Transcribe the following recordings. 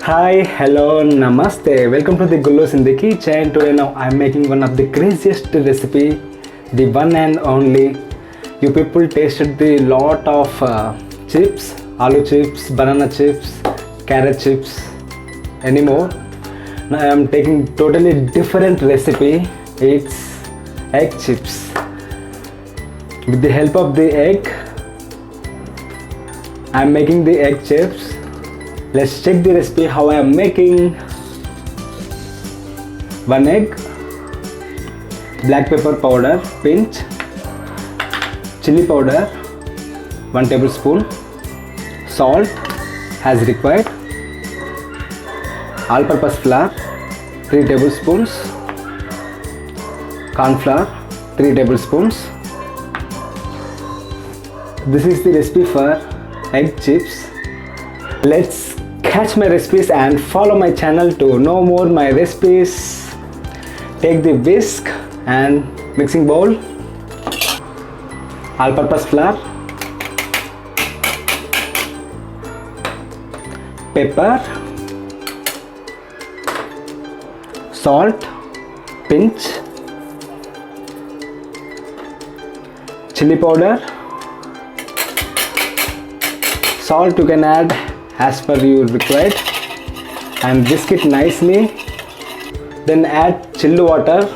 Hi, hello, namaste. Welcome to the Gullu's in the kitchen. Today now I'm making one of the craziest recipe, the one and only. You people tasted the lot of chips, aloo chips, banana chips, carrot chips, anymore. Now I am taking totally different recipe. It's egg chips. With the help of the egg, I'm making the egg chips. Let's check the recipe how I am making. 1 egg, black pepper powder pinch, chili powder 1 tablespoon, salt as required, all purpose flour 3 tablespoons, corn flour 3 tablespoons. This is the recipe for egg chips. Let's catch my recipes and follow my channel to know more my recipes. Take the whisk and mixing bowl, all purpose flour, pepper, salt pinch, chili powder. Salt you can add as per you required, and whisk it nicely. Then add chilled water.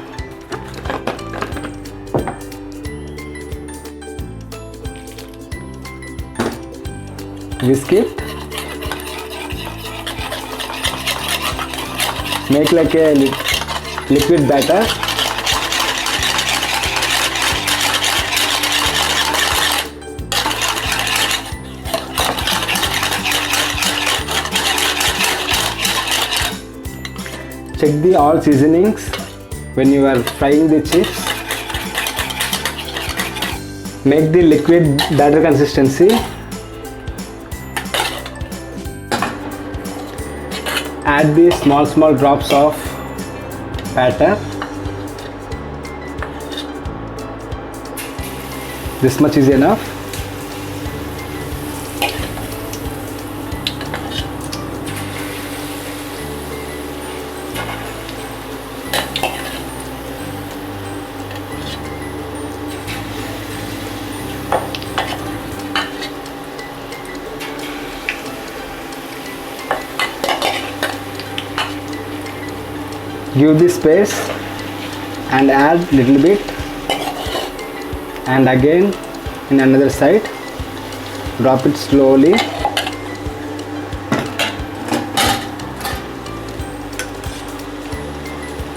Whisk it. Make like a liquid batter. Check the all seasonings when you are frying the chips. Make the liquid batter consistency. Add the small drops of batter. This much is enough. Give the space and add little bit, and again in another side drop it slowly.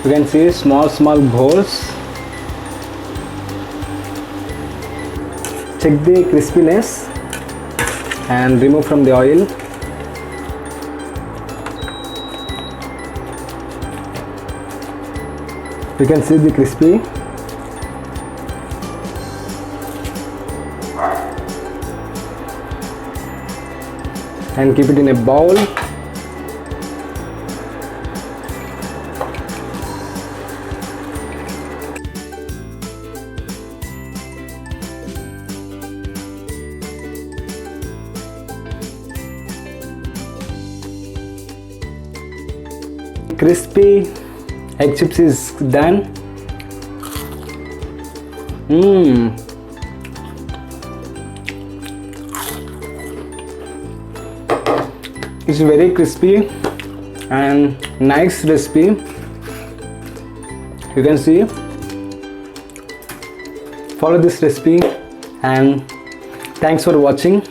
You can see small holes. Check the crispiness and remove from the oil. You can see the crispy. And keep it in a bowl. Crispy egg chips is done. It's very crispy and nice recipe. You can see. Follow this recipe, and thanks for watching.